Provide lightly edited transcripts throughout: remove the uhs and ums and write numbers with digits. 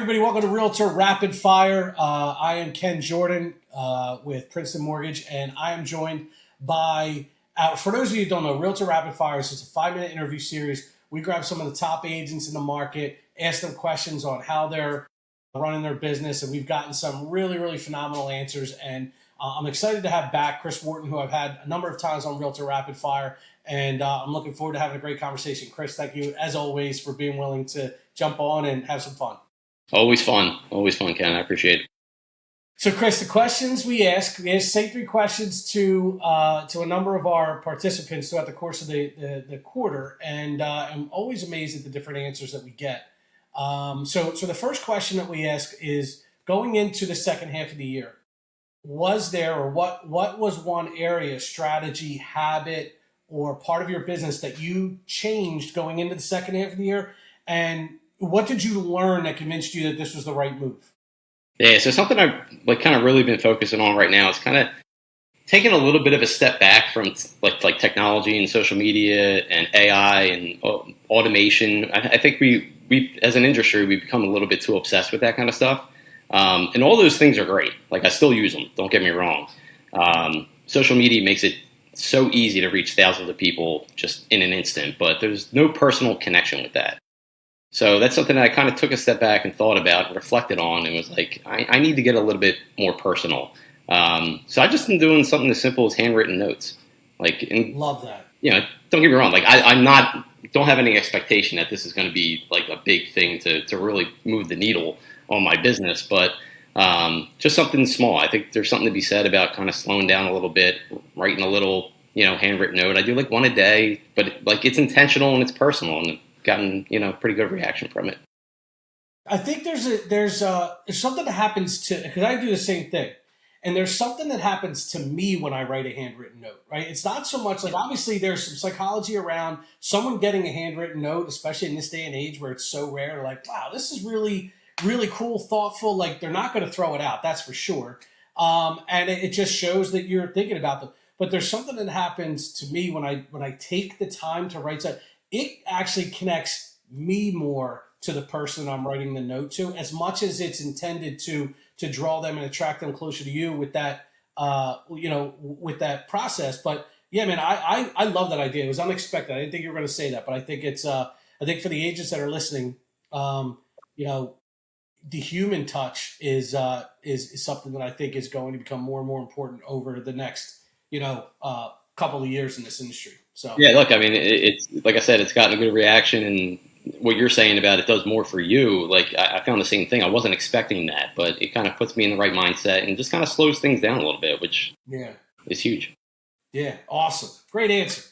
everybody. Welcome to Realtor Rapid Fire. I am Ken Jordan with Princeton Mortgage, and I am joined by, for those of you who don't know, Realtor Rapid Fire is just a 5-minute interview series. We grab some of the top agents in the market, ask them questions on how they're running their business, and we've gotten some really, really phenomenal answers. And I'm excited to have back Chris Wharton, who I've had a number of times on Realtor Rapid Fire, and I'm looking forward to having a great conversation. Chris, thank you, as always, for being willing to jump on and have some fun. Always fun, Ken. I appreciate it. So, Chris, the questions we ask say 3 questions to a number of our participants throughout the course of the quarter, and I'm always amazed at the different answers that we get. So the first question that we ask is, going into the second half of the year, was there, or what was one area, strategy, habit, or part of your business that you changed going into the second half of the year, and what did you learn that convinced you that this was the right move? Yeah, so something I've kind of really been focusing on right now is kind of taking a little bit of a step back from like technology and social media and AI and automation. I think we as an industry, we've become a little bit too obsessed with that kind of stuff. And all those things are great. Like, I still use them. Don't get me wrong. Social media makes it so easy to reach thousands of people just in an instant, but there's no personal connection with that. So that's something that I kind of took a step back and thought about and reflected on, and was like, I need to get a little bit more personal. So I've just been doing something as simple as handwritten notes. Love that. Don't get me wrong. Don't have any expectation that this is going to be like a big thing to really move the needle on my business, but just something small. I think there's something to be said about kind of slowing down a little bit, writing a little, handwritten note. I do like one a day, but it's intentional and it's personal, and gotten pretty good reaction from it. I think there's something that happens because I do the same thing, and there's something that happens to me when I write a handwritten note. Right? It's not so much like, obviously there's some psychology around someone getting a handwritten note, especially in this day and age where it's so rare. Like, wow, this is really, really cool, thoughtful. Like, they're not going to throw it out, that's for sure. And it just shows that you're thinking about them. But there's something that happens to me when I take the time to write something. It actually connects me more to the person I'm writing the note to, as much as it's intended to draw them and attract them closer to you with that, with that process. But yeah, man, I love that idea. It was unexpected. I didn't think you were going to say that, but I think it's, I think for the agents that are listening, the human touch is something that I think is going to become more and more important over the next, couple of years in this industry. So yeah, look, I mean, it's like I said, it's gotten a good reaction, and what you're saying about it does more for you. Like, I found the same thing. I wasn't expecting that, but it kind of puts me in the right mindset and just kind of slows things down a little bit, which is huge. Yeah, awesome, great answer.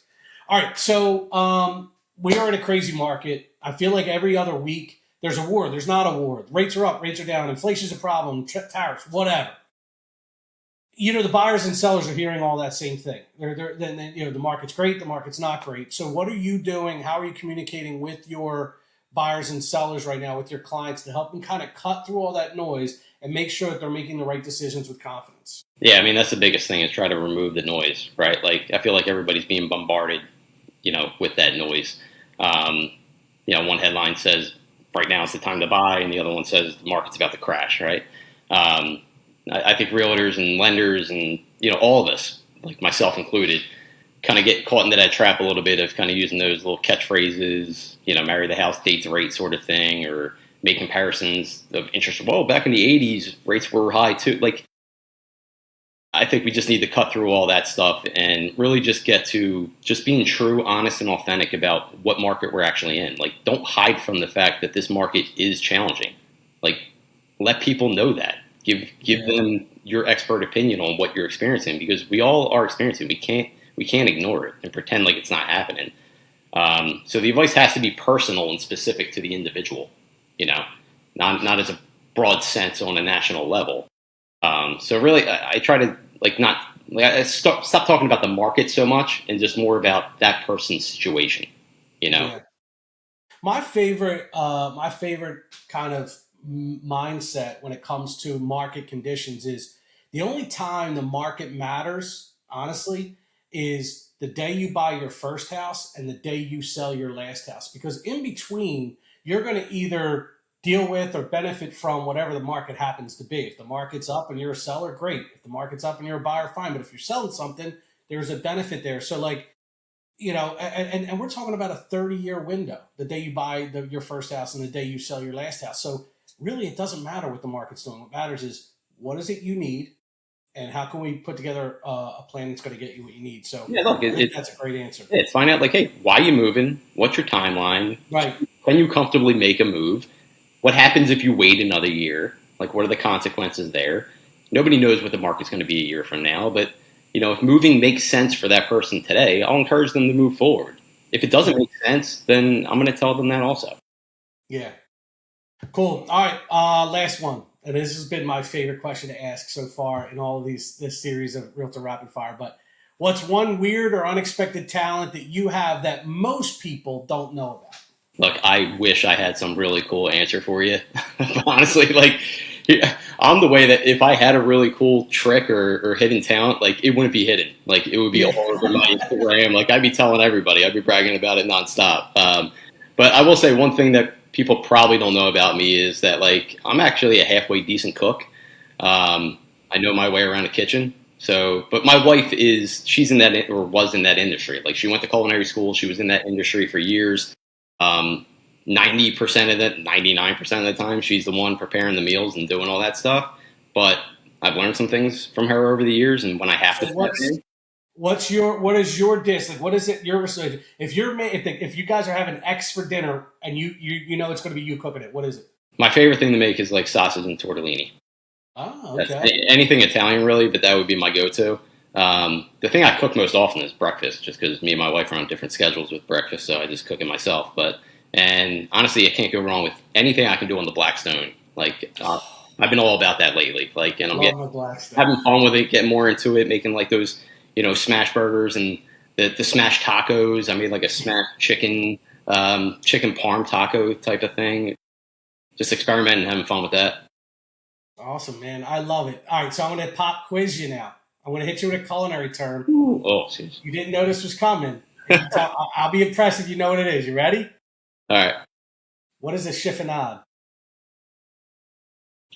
All right, so we are in a crazy market. I feel like every other week there's a war. There's not a war. Rates are up, rates are down, inflation's a problem, tariffs, whatever. The buyers and sellers are hearing all that same thing. The market's great, the market's not great. So what are you doing? How are you communicating with your buyers and sellers right now, with your clients, to help them kind of cut through all that noise and make sure that they're making the right decisions with confidence? Yeah, I mean, that's the biggest thing, is try to remove the noise, right? Like, I feel like everybody's being bombarded, with that noise. One headline says, right now is the time to buy, and the other one says the market's about to crash, right? I think realtors and lenders and, all of us, like myself included, kind of get caught into that trap a little bit of kind of using those little catchphrases, marry the house, date the rate sort of thing, or make comparisons of interest. Well, back in the 80s, rates were high too. Like, I think we just need to cut through all that stuff and really just get to just being true, honest, and authentic about what market we're actually in. Like, don't hide from the fact that this market is challenging. Like, let people know that. Give them your expert opinion on what you're experiencing, because we all are experiencing. We can't ignore it and pretend like it's not happening. So the advice has to be personal and specific to the individual, not as a broad sense on a national level. So really, I try to stop talking about the market so much and just more about that person's situation. Yeah. My favorite kind of mindset when it comes to market conditions is, the only time the market matters, honestly, is the day you buy your first house and the day you sell your last house. Because in between, you're going to either deal with or benefit from whatever the market happens to be. If the market's up and you're a seller, great. If the market's up and you're a buyer, fine. But if you're selling something, there's a benefit there. So like, and we're talking about a 30-year window, the day you buy your first house and the day you sell your last house. So really, it doesn't matter what the market's doing. What matters is what is it you need, and how can we put together a plan that's going to get you what you need. So Yeah, look, I think that's a great answer. it's find out like, hey, why are you moving? What's your timeline? Right. Can you comfortably make a move? What happens if you wait another year? Like, what are the consequences there? Nobody knows what the market's going to be a year from now, but if moving makes sense for that person today, I'll encourage them to move forward. If it doesn't make sense, then I'm going to tell them that also. Yeah. Cool. All right. Last one. And this has been my favorite question to ask so far in all of this series of Realtor Rapid Fire. But what's one weird or unexpected talent that you have that most people don't know about? Look, I wish I had some really cool answer for you. Honestly, like, I'm the way that if I had a really cool trick or hidden talent, like, it wouldn't be hidden. Like, it would be all over my Instagram. Like, I'd be telling everybody. I'd be bragging about it nonstop. But I will say one thing that people probably don't know about me is that, like, I'm actually a halfway decent cook. I know my way around a kitchen. So, but my wife she's in that, or was in that industry. Like, she went to culinary school. She was in that industry for years. 90% of it, 99% of the time, she's the one preparing the meals and doing all that stuff. But I've learned some things from her over the years, and when I have to step in, what is your dish? Like, what is it? If you guys are having X for dinner and you know it's going to be you cooking it, what is it? my favorite thing to make is like sausage and tortellini. Oh, That's okay. anything Italian really, but that would be my go-to. The thing I cook most often is breakfast, just because me and my wife are on different schedules with breakfast, so I just cook it myself. And honestly, I can't go wrong with anything I can do on the Blackstone. Like, I've been all about that lately. Like, and I'm Love my Blackstone. having fun with it, getting more into it, making like those, smash burgers and the smash tacos. I made like a smash chicken parm taco type of thing. Just experimenting, having fun with that. Awesome, man. I love it. All right, so I'm going to pop quiz you now. I'm going to hit you with a culinary term. Ooh, oh, jeez. You didn't know this was coming. I'll be impressed if you know what it is. You ready? All right. What is a chiffonade?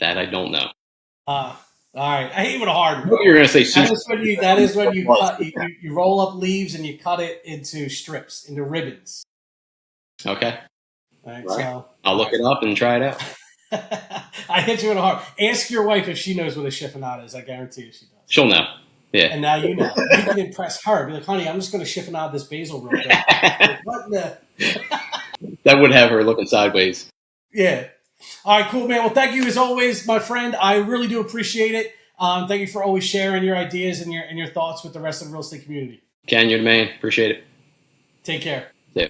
That I don't know. All right. I hate with a hard I one. thought you were going to say That sushi. is when you cut you roll up leaves and you cut it into strips, into ribbons. Okay. All right. Right. So I'll look it up and try it out. I hit you with a hard. Ask your wife if she knows what a chiffonade is. I guarantee you she does. She'll know. Yeah. And now you know. You can impress her. Be like, honey, I'm just going to chiffonade this basil real quick. Like, what the? That would have her looking sideways. Yeah. All right, cool, man. Well, thank you as always, my friend. I really do appreciate it. Thank you for always sharing your ideas and your thoughts with the rest of the real estate community. Ken, you're the man. Appreciate it. Take care. Yeah.